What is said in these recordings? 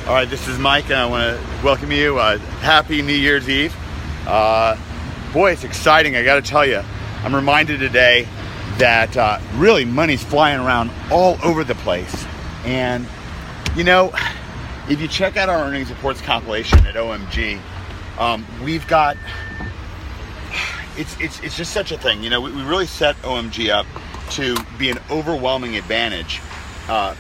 All right, this is Mike, and I want to welcome you. Happy New Year's Eve. Boy, it's exciting. I got to tell you, I'm reminded today that really money's flying around all over the place. And, you know, if you check out our earnings reports compilation at OMG, we've got, it's just such a thing. You know, we really set OMG up to be an overwhelming advantage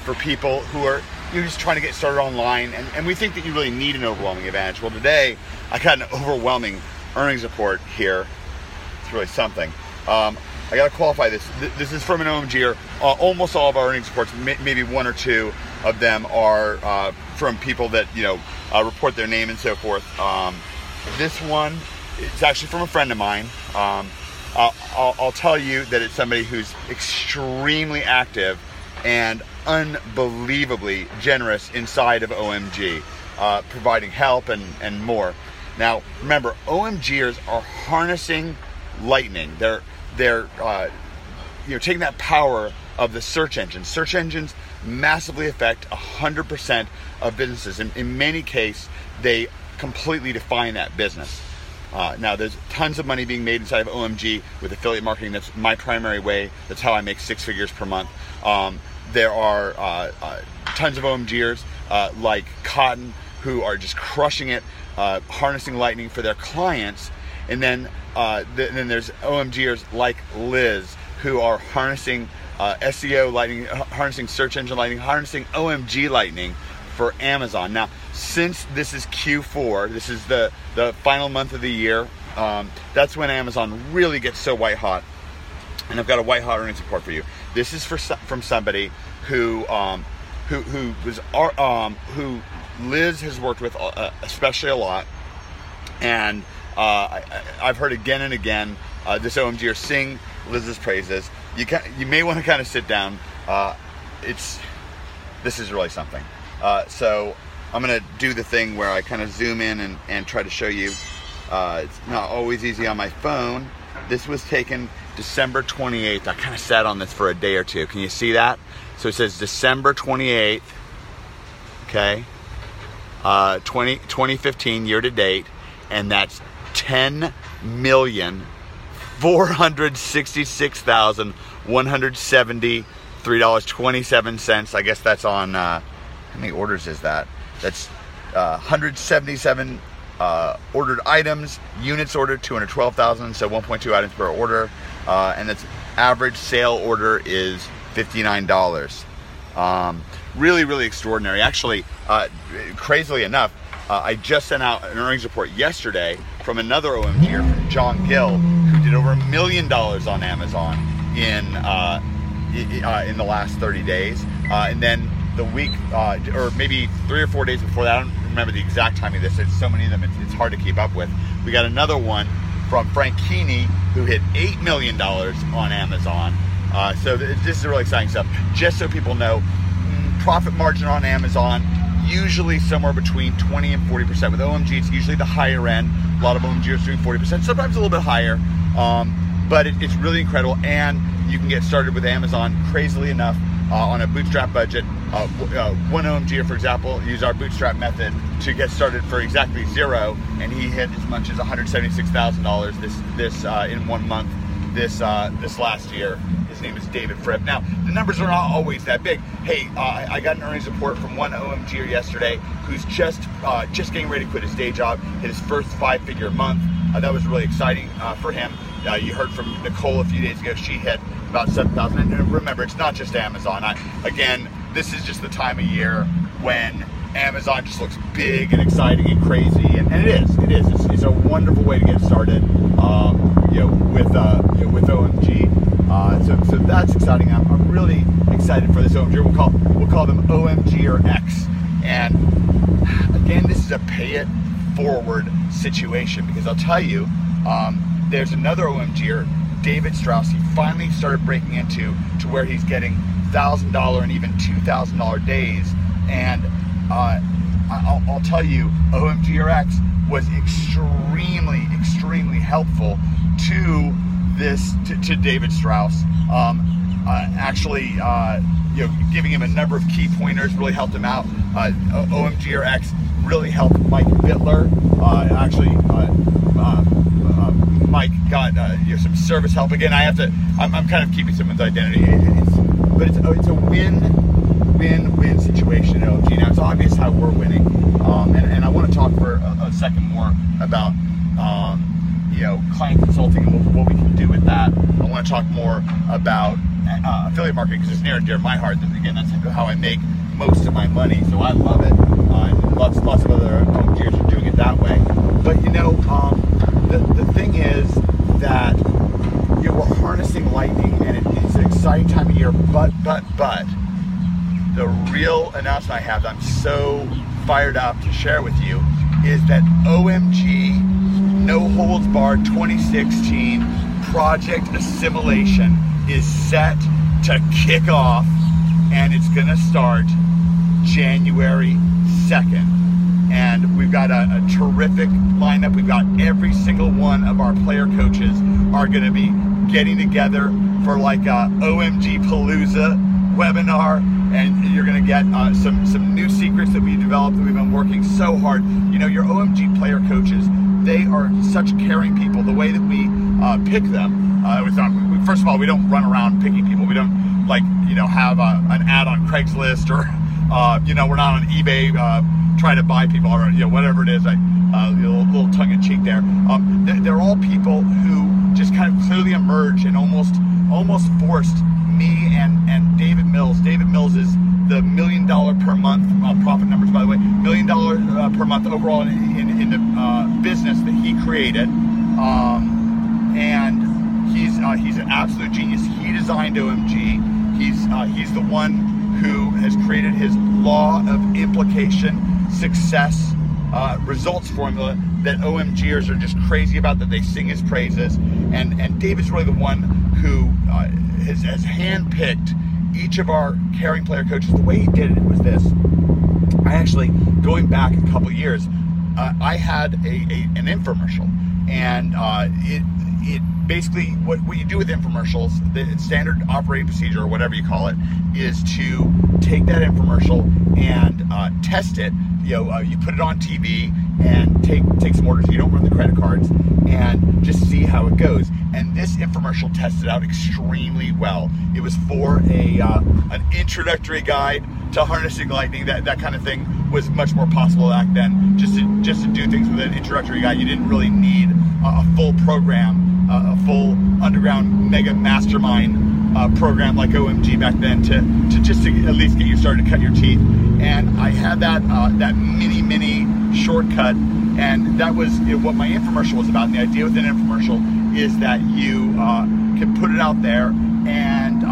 for people who are just trying to get started online, and we think that you really need an overwhelming advantage. Well, today I got an overwhelming earnings report here. It's really something. I got to qualify this. This is from an OMGer. Almost all of our earnings reports, maybe one or two of them, are from people that report their name and so forth. This one, it's actually from a friend of mine. I'll tell you that it's somebody who's extremely active and unbelievably generous inside of OMG, providing help and more. Now, remember, OMGers are harnessing lightning. They're taking that power of the search engine. Search engines massively affect 100% of businesses. In many cases, they completely define that business. Now, there's tons of money being made inside of OMG with affiliate marketing. That's my primary way. That's how I make 6 figures per month. There are tons of OMGers like Cotton who are just crushing it, harnessing lightning for their clients. And then there's OMGers like Liz who are harnessing SEO lightning, harnessing search engine lightning, harnessing OMG lightning for Amazon. Now, since this is Q4, this is the final month of the year, that's when Amazon really gets so white hot. And I've got a white hot earnings report for you. This is from somebody who Liz has worked with especially a lot, and I've heard again and again this OMGer sing Liz's praises. You may want to kind of sit down. This is really something. So I'm going to do the thing where I kind of zoom in and try to show you. It's not always easy on my phone. This was taken December 28th. I kind of sat on this for a day or two. Can you see that? So it says December 28th, okay, 2015 year to date, and that's $10,466,173.27. I guess that's on, how many orders is that? That's 177 ordered items, units ordered 212,000, so 1.2 items per order, and its average sale order is $59. Really, really extraordinary. Actually, crazily enough, I just sent out an earnings report yesterday from another OMGer, from John Gill, who did over $1 million on Amazon in the last 30 days, and then the week, or maybe 3 or 4 days before that, I don't remember the exact timing of this, there's so many of them, it's hard to keep up with. We got another one from Frank Keeney, who hit $8 million on Amazon. So this is really exciting stuff. Just so people know, profit margin on Amazon, usually somewhere between 20 and 40%. With OMG, it's usually the higher end. A lot of OMGers doing 40%, sometimes a little bit higher. But it's really incredible, and you can get started with Amazon, crazily enough, on a bootstrap budget. One OMGer, for example, used our bootstrap method to get started for exactly $0, and he hit as much as $176,000 this in 1 month this last year. His name is David Fripp. Now, the numbers are not always that big. Hey, I got an earnings report from one OMGer yesterday who's just getting ready to quit his day job, hit his first 5-figure month. That was really exciting for him. You heard from Nicole a few days ago. She hit about 7,000. And remember, it's not just Amazon. Again, this is just the time of year when Amazon just looks big and exciting and crazy, and it is. It's a wonderful way to get started, with OMG. So that's exciting. I'm really excited for this OMG. We'll call them OMGer X. And again, this is a pay it forward situation, because I'll tell you, there's another OMGer, David Strauss. He finally started breaking into where he's getting $1,000 and even $2,000 days, and I'll tell you, OMGer X was extremely helpful to David Strauss. giving him a number of key pointers really helped him out. OMG or X really helped Mike Bittler. Mike got some service help. Again, I'm kind of keeping someone's identity. But it's a win-win situation at OMG. Now, it's obvious how we're winning. And I want to talk for a second more about client consulting and what we can do with that. I want to talk more about affiliate marketing, because it's near and dear to my heart. Again, that's how I make most of my money, so I love it. And lots of other OMGers are doing it that way. But the thing is that we're harnessing lightning, and it's an exciting time of year. But the real announcement I have that I'm so fired up to share with you is that OMG No Holds Barred 2016 Project Assimilation is set to kick off, and it's going to start January 2nd. And we've got a terrific lineup. We've got every single one of our player coaches are going to be getting together for like a OMG Palooza webinar, and you're going to get some new secrets that we developed that we've been working so hard. Your OMG player coaches, they are such caring people. The way that we pick them, first of all, we don't run around picking people. We don't have an ad on Craigslist, or we're not on eBay trying to buy people, or whatever it is. A little tongue in cheek there. They're all people who just kind of clearly emerge and almost forced me and David Mills. David Mills is the $1 million per month profit numbers, by the way, $1 million per month overall in the business that he created, and he's an absolute genius. He designed OMG. He's the one who has created his law of implication success results formula that OMGers are just crazy about, that they sing his praises. And David's really the one who has handpicked each of our caring player coaches. The way he did it was this. I actually, going back a couple years, I had an infomercial, and it basically, what you do with infomercials, the standard operating procedure, or whatever you call it, is to take that infomercial and test it. You put it on TV and take some orders. You don't run the credit cards, and just see how it goes. And this infomercial tested out extremely well. It was for an introductory guide to harnessing lightning. That kind of thing was much more possible back then. Just to do things with an introductory guide, you didn't really need a full program, a full underground mega mastermind program like OMG back then to at least get you started to cut your teeth. And I had that mini shortcut, and that was what my infomercial was about. And the idea with an infomercial is that you can put it out there, and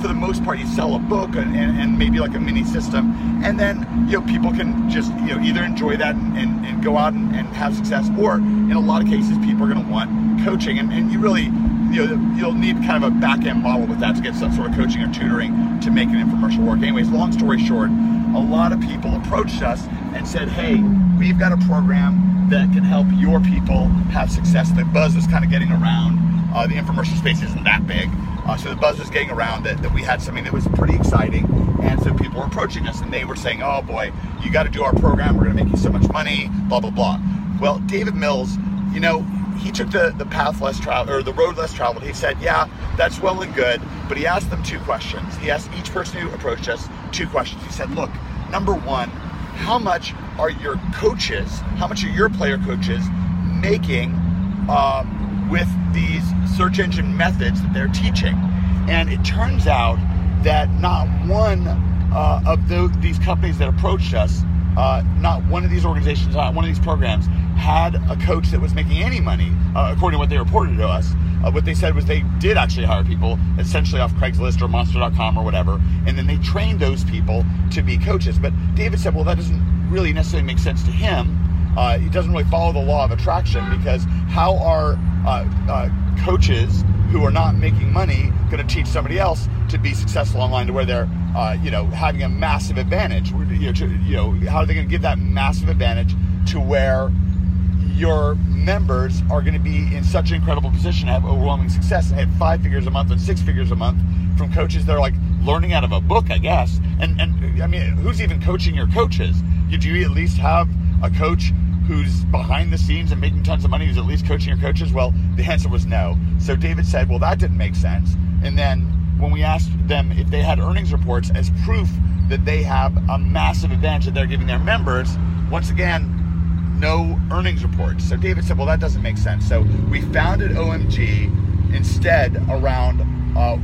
for the most part, you sell a book and maybe like a mini system, and then people can just either enjoy that and go out and have success, or in a lot of cases, people are going to want coaching, and you really you'll need kind of a back-end model with that to get some sort of coaching or tutoring to make an infomercial work. Anyways, long story short, a lot of people approached us and said, hey, we've got a program that can help your people have success. The buzz was kind of getting around. The infomercial space isn't that big, so the buzz was getting around that we had something that was pretty exciting, and so people were approaching us, and they were saying, oh boy, you got to do our program, we're going to make you so much money, blah, blah, blah. Well, David Mills, he took the path less traveled, or the road less traveled. He said, yeah, that's well and good, but he asked them two questions. He asked each person who approached us two questions. He said, look, number one, how much are your player coaches making with these search engine methods that they're teaching? And it turns out that not one of these companies that approached us, not one of these organizations, not one of these programs had a coach that was making any money, according to what they reported to us. What they said was they did actually hire people essentially off Craigslist or Monster.com or whatever, and then they trained those people to be coaches. But David said, well, that doesn't really necessarily make sense to him. It doesn't really follow the law of attraction, because how are coaches who are not making money going to teach somebody else to be successful online to where they're having a massive advantage? How are they going to give that massive advantage to where your members are going to be in such an incredible position to have overwhelming success and hit 5 figures a month and 6 figures a month from coaches that are like learning out of a book, I guess. And I mean, who's even coaching your coaches? Do you at least have a coach who's behind the scenes and making tons of money who's at least coaching your coaches? Well, the answer was no. So David said, well, that didn't make sense. And then when we asked them if they had earnings reports as proof that they have a massive advantage that they're giving their members, once again, no earnings reports. So David said, well, that doesn't make sense. So we founded OMG instead around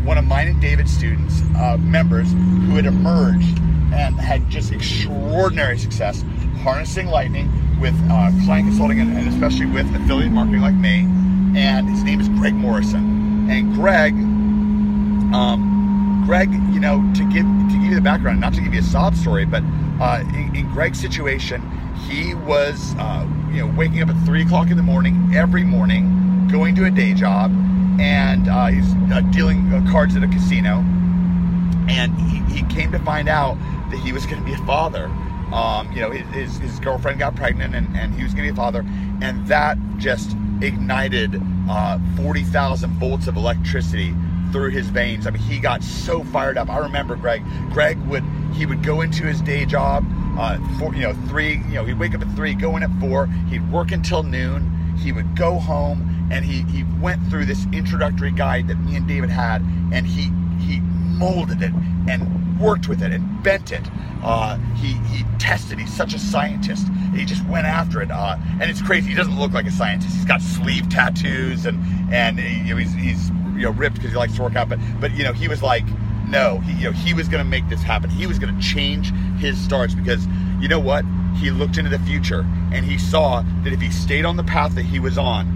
one of mine and David's students, members, who had emerged and had just extraordinary success harnessing lightning with client consulting and especially with affiliate marketing like me. And his name is Greg Morrison. And Greg, you know, to give you the background, not to give you a sob story, but in Greg's situation, he was, you know, waking up at 3 o'clock in the morning every morning, going to a day job, and he's dealing cards at a casino. And he came to find out that he was going to be a father. You know, his girlfriend got pregnant, and he was going to be a father, and that just ignited 40,000 volts of electricity through his veins. I mean, he got so fired up. I remember Greg would go into his day job, 3, you know, he'd wake up at 3, go in at 4, he'd work until noon, he would go home, and he went through this introductory guide that me and David had, and he molded it and worked with it and bent it. He tested. He's such a scientist. He just went after it. And it's crazy. He doesn't look like a scientist. He's got sleeve tattoos and you know, he's you know, ripped because he likes to work out. But you know, he was like, no, he was going to make this happen. He was going to change his stars because you know what? He looked into the future and he saw that if he stayed on the path that he was on,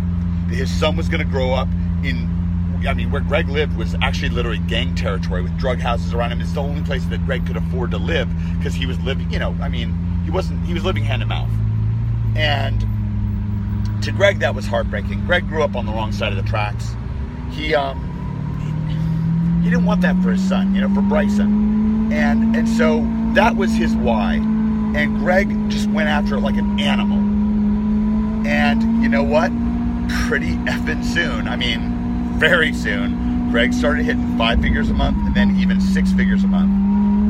that his son was going to grow up in, I mean, where Greg lived was actually literally gang territory with drug houses around him. It's the only place that Greg could afford to live because he was living, you know, I mean, he was living hand to mouth. And to Greg, that was heartbreaking. Greg grew up on the wrong side of the tracks. He didn't want that for his son, you know, for Bryson. And so that was his why. And Greg just went after it like an animal. And you know what? Pretty effing soon, I mean, very soon, Greg started hitting 5 figures a month and then even 6 figures a month.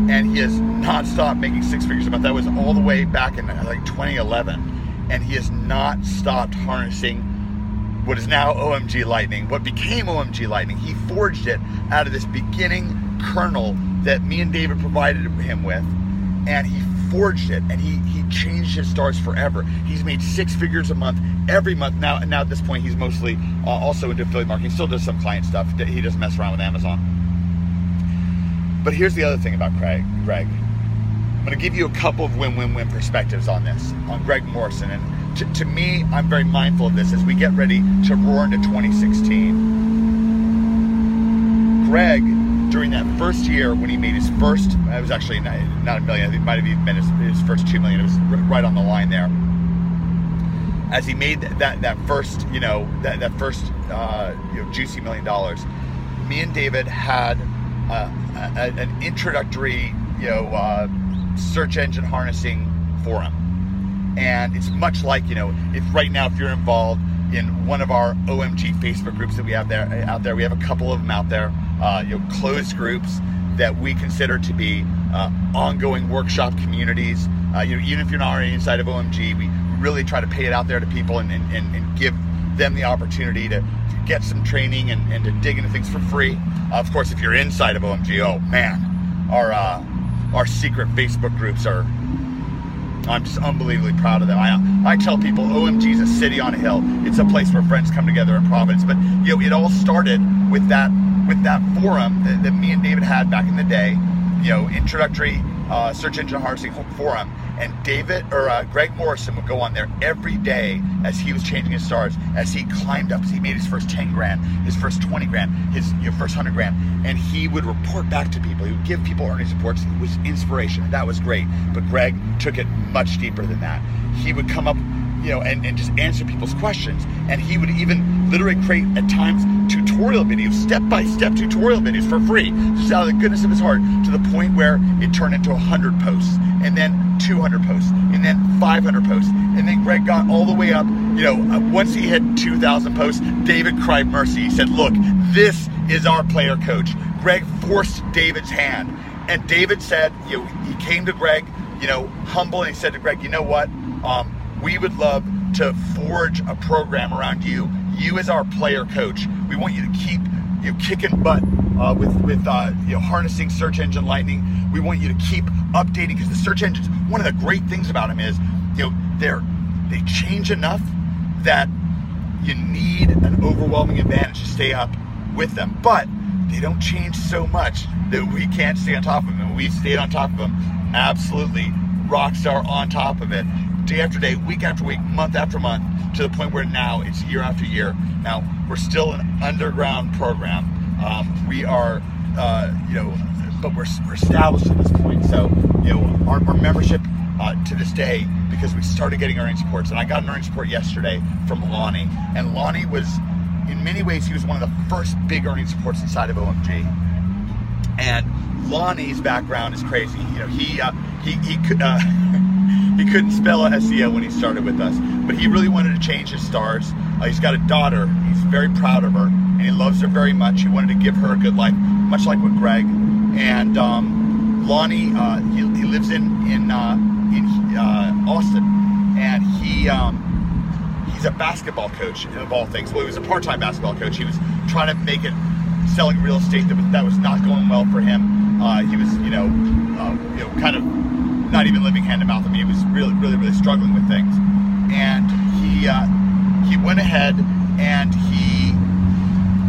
And he has not stopped making 6 figures a month. That was all the way back in like 2011. And he has not stopped harnessing what is now OMG Lightning, what became OMG Lightning. He forged it out of this beginning kernel that me and David provided him with. And he forged it, and he changed his stars forever. He's made 6 figures a month every month. Now at this point, he's mostly also into affiliate marketing. He still does some client stuff. He doesn't mess around with Amazon. But here's the other thing about Greg. I'm going to give you a couple of win-win-win perspectives on this, on Greg Morrison. And to me, I'm very mindful of this as we get ready to roar into 2016. Greg, during that first year when he made his first, it was actually not $1 million, I think it might have even been his first $2 million, it was right on the line there. As he made that first, you know, that first juicy $1 million, me and David had an introductory, search engine harnessing forum. And it's much like, if right now, if you're involved in one of our OMG Facebook groups that we have out there, we have a couple of them out there, closed groups that we consider to be ongoing workshop communities. Even if you're not already inside of OMG, we really try to pay it out there to people and give them the opportunity to get some training and to dig into things for free. Of course, if you're inside of OMG, oh man, our secret Facebook groups I'm just unbelievably proud of them. I tell people OMG is a city on a hill. It's a place where friends come together in Providence. But it all started with that forum that me and David had back in the day. Introductory search engine harnessing forum. And Greg Morrison would go on there every day as he was changing his stars, as he climbed up, as he made his first 10 grand, his first 20 grand, his first 100 grand, and he would report back to people. He would give people earnings reports. It was inspiration. That was great. But Greg took it much deeper than that. He would come up, and just answer people's questions. And he would even literally create, at times, tutorial videos, step-by-step tutorial videos for free, just out of the goodness of his heart, to the point where it turned into 100 posts, and then 200 posts, and then 500 posts. And then Greg got all the way up, once he hit 2,000 posts, David cried mercy. He said, look, this is our player coach. Greg forced David's hand, and David said, he came to Greg, humble, and he said to Greg, you know what? We would love to forge a program around you. You as our player coach. We want you to keep kicking butt with harnessing search engine lightning. We want you to keep updating, because the search engines, one of the great things about them is, they change enough that you need an overwhelming advantage to stay up with them, but they don't change so much that we can't stay on top of them. We've stayed on top of them, absolutely rock star on top of it, day after day, week after week, month after month, to the point where now it's year after year. Now we're still an underground program. We are, but we're established at this point. So, our membership to this day, because we started getting earnings reports, and I got an earnings report yesterday from Lonnie, and Lonnie was, in many ways, he was one of the first big earnings reports inside of OMG. And Lonnie's background is crazy. He couldn't spell a SEO when he started with us, but he really wanted to change his stars. He's got a daughter. He's very proud of her, and he loves her very much. He wanted to give her a good life, much like with Greg. And Lonnie, he lives in Austin, and he's a basketball coach of all things. Well, he was a part-time basketball coach. He was trying to make it selling real estate that was not going well for him. He was, kind of not even living hand to mouth. I mean, he was really struggling with things. And he went ahead and he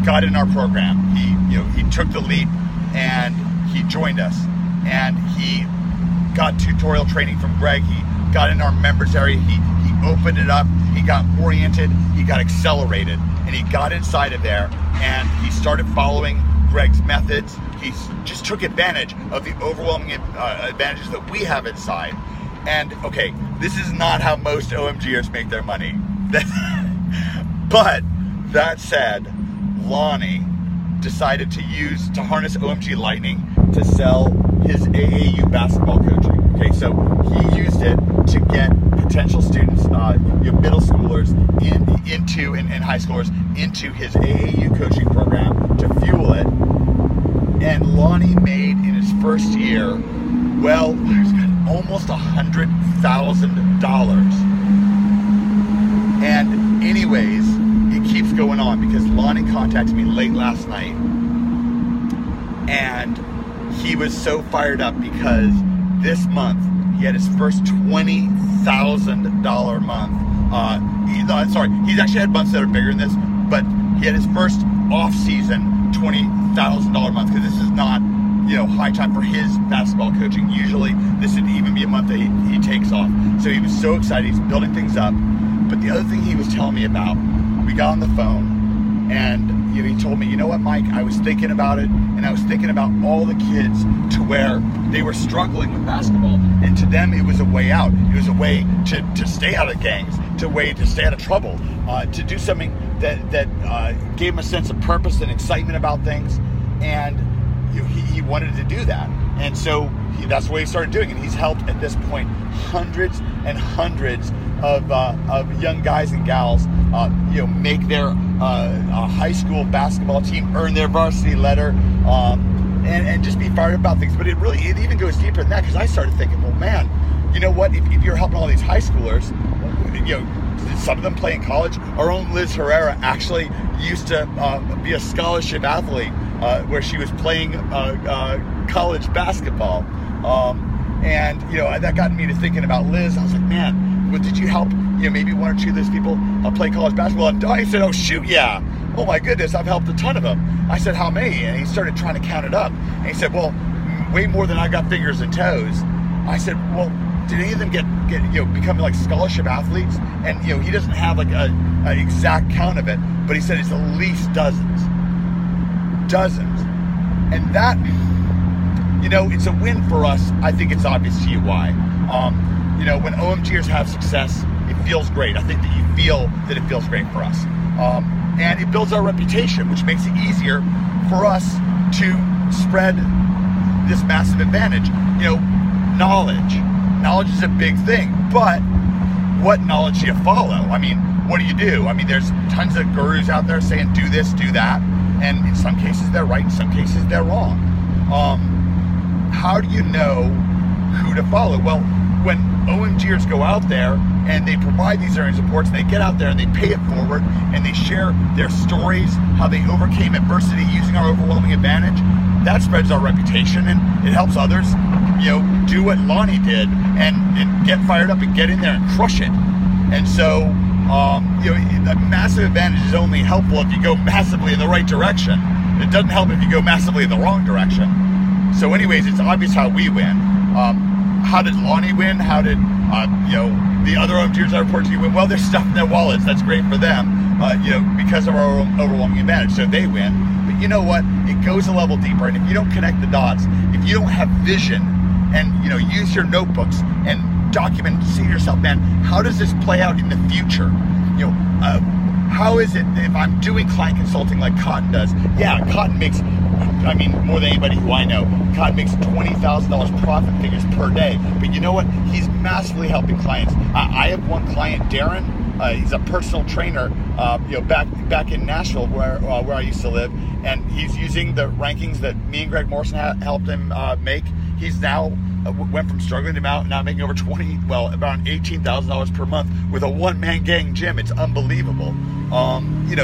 got in our program. He took the leap and he joined us. And he got tutorial training from Greg. He got in our members area. He opened it up. He got oriented. He got accelerated. And he got inside of there and he started following Greg's methods. He just took advantage of the overwhelming advantages that we have inside. And okay, this is not how most OMGers make their money. But that said, Lonnie decided to harness OMG Lightning to sell his AAU basketball coaching. Okay, so he used it to get potential students, middle schoolers into and high schoolers into his AAU coaching program to fuel it. And Lonnie made in his first year, almost $100,000. And anyways, it keeps going on because Lonnie contacted me late last night, and he was so fired up because this month he had his first $20,000 month. He's actually had months that are bigger than this, but he had his first off-season $20,000 month, because this is not, high time for his basketball coaching. Usually this would even be a month that he takes off. So he was so excited. He's building things up. But the other thing he was telling me about, we got on the phone and he told me, you know what, Mike, I was thinking about it, and I was thinking about all the kids to where they were struggling with basketball, and to them it was a way out. It was a way to stay out of gangs, to stay out of trouble, to do something that gave him a sense of purpose and excitement about things. And he wanted to do that, and so that's what he started doing. And he's helped at this point hundreds and hundreds of young guys and gals, make their high school basketball team, earn their varsity letter, and just be fired up about things. But it even goes deeper than that, because I started thinking, well, man, you know what? If you're helping all these high schoolers, some of them play in college. Our own Liz Herrera actually used to be a scholarship athlete, where she was playing college basketball. And that got me to thinking about Liz. I was like, man, did you help maybe one or two of those people play college basketball? And I said, oh shoot, yeah. Oh my goodness, I've helped a ton of them. I said, how many? And he started trying to count it up. And he said, well, way more than I got fingers and toes. I said, well, did any of them get become like scholarship athletes? And he doesn't have like an exact count of it, but he said it's at least dozens. And that, it's a win for us. I think it's obvious to you why. When OMGers have success, it feels great. I think that you feel that it feels great for us. And it builds our reputation, which makes it easier for us to spread this massive advantage. Knowledge. Knowledge is a big thing, but what knowledge do you follow? I mean, what do you do? I mean, there's tons of gurus out there saying do this, do that, and in some cases they're right, in some cases they're wrong. How do you know who to follow? Well, when OMGers go out there and they provide these earnings reports, and they get out there and they pay it forward, and they share their stories, how they overcame adversity using our overwhelming advantage, that spreads our reputation, and it helps others, do what Lonnie did and get fired up and get in there and crush it. And so, a massive advantage is only helpful if you go massively in the right direction. It doesn't help if you go massively in the wrong direction. So anyways, it's obvious how we win. How did Lonnie win? How did, the other OMGers I report to you win? Well, there's stuff in their wallets. That's great for them, because of our overwhelming advantage. So they win. But you know what? It goes a level deeper. And if you don't connect the dots, if you don't have vision and, use your notebooks and document, see yourself, man, how does this play out in the future? How is it if I'm doing client consulting like Cotton does? Yeah, Cotton makes, more than anybody who I know, Cotton makes $20,000 profit figures per day. But you know what? He's massively helping clients. I have one client, Darren. He's a personal trainer, back in Nashville where I used to live, and he's using the rankings that me and Greg Morrison helped him make. He's now went from struggling to now making over about $18,000 per month with a one-man gang gym. It's unbelievable.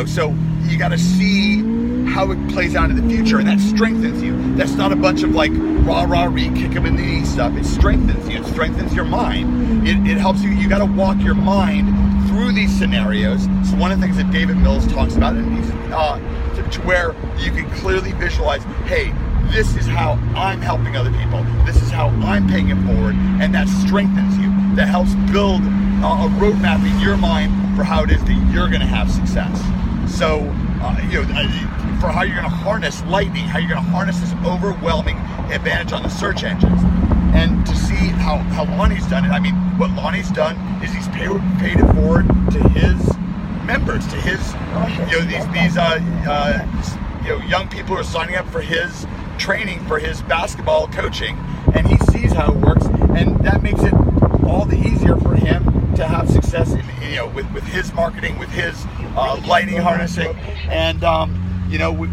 So you got to see how it plays out in the future, and that strengthens you. That's not a bunch of like rah-rah-ree, kick them in the knee stuff. It strengthens you. It strengthens your mind. It helps you. You got to walk your mind through these scenarios. So one of the things that David Mills talks about, and he's to where you can clearly visualize, hey, this is how I'm helping other people. This is how I'm paying it forward, and that strengthens you. That helps build a roadmap in your mind for how it is that you're going to have success. So, for how you're going to harness lightning, how you're going to harness this overwhelming advantage on the search engines, and to see how Lonnie's done it. What Lonnie's done is he's paid it forward to his members, to his, these young people who are signing up for his training, for his basketball coaching, and he sees how it works, and that makes it all the easier for him to have success with his marketing, with his lightning harnessing. And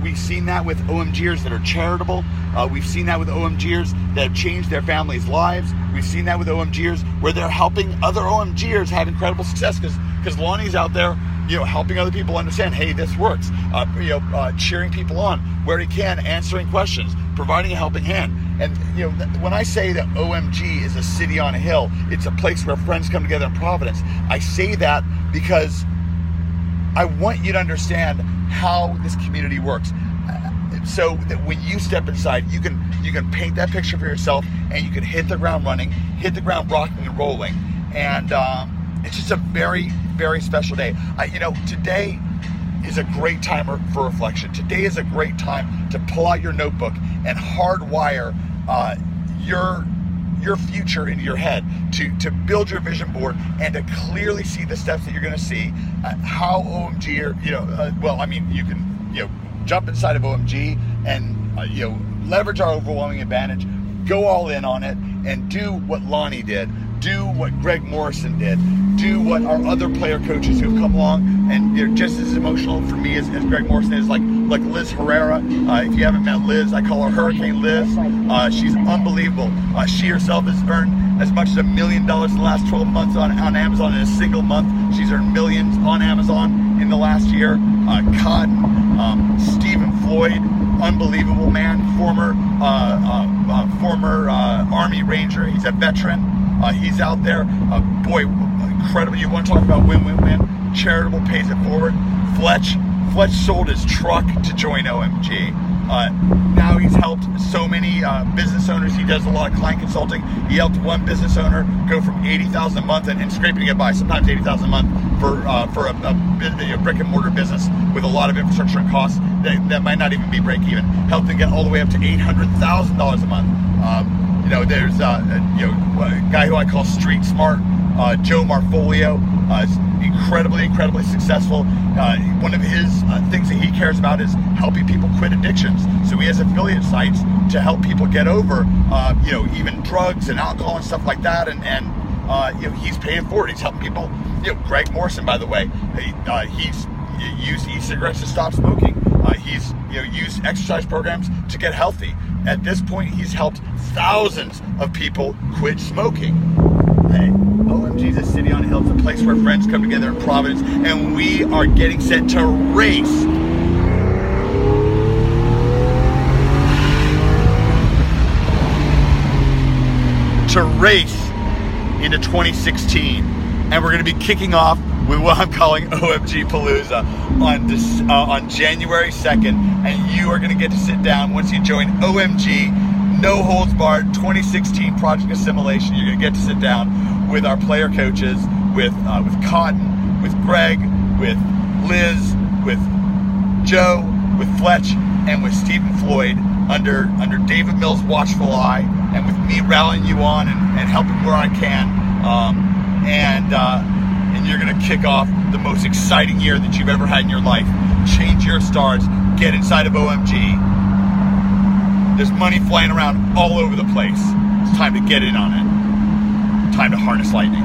we've seen that with OMGers that are charitable. We've seen that with OMGers that have changed their families' lives. We've seen that with OMGers where they're helping other OMGers have incredible success because Lonnie's out there, helping other people understand, hey, this works. Cheering people on where he can, answering questions, providing a helping hand. And when I say that OMG is a city on a hill, it's a place where friends come together in Providence. I say that because I want you to understand how this community works, so that when you step inside, you can paint that picture for yourself, and you can hit the ground running, hit the ground rocking and rolling. And it's just a very, very special day. Today is a great time for reflection. Today is a great time to pull out your notebook and hardwire your future into your head, to build your vision board and to clearly see the steps that you're going to see, how OMG, you can, jump inside of OMG and, leverage our overwhelming advantage, go all in on it, and do what Lonnie did, do what Greg Morrison did, do what our other player coaches who've come along, and they're just as emotional for me as Greg Morrison is, like Liz Herrera. If you haven't met Liz, I call her Hurricane Liz. She's unbelievable. She herself has earned as much as $1 million in the last 12 months on Amazon. In a single month, she's earned millions on Amazon in the last year. Cotton, Stephen Floyd, unbelievable man, former Army Ranger. He's a veteran. He's out there. Incredible. You want to talk about win-win-win? Charitable pays it forward. Fletch sold his truck to join OMG. Now he's helped so many business owners. He does a lot of client consulting. He helped one business owner go from $80,000 a month and scraping to get by, sometimes $80,000 a month for a brick and mortar business with a lot of infrastructure and costs that might not even be break even. Helped them get all the way up to $800,000 a month. There's a guy who I call Street Smart, Joe Marfolio, is incredibly successful. One of his things that he cares about is helping people quit addictions. So he has affiliate sites to help people get over, even drugs and alcohol and stuff like that. And he's paying for it. He's helping people. Greg Morrison, by the way, he's used e-cigarettes to stop smoking. he's used exercise programs to get healthy. At this point, he's helped thousands of people quit smoking. Hey, OMG is a city on a hill. It's a place where friends come together in Providence, and we are getting set to race. Into 2016, and we're going to be kicking off with what I'm calling OMG Palooza on January 2nd, and you are going to get to sit down once you join OMG No Holds Barred 2016 Project Assimilation. You're going to get to sit down with our player coaches, with Cotton, with Greg, with Liz, with Joe, with Fletch, and with Stephen Floyd under David Mills' watchful eye, and with me rallying you on and helping where I can. And you're going to kick off the most exciting year that you've ever had in your life. Change your stars. Get inside of OMG. There's money flying around all over the place. It's time to get in on it. Time to harness lightning.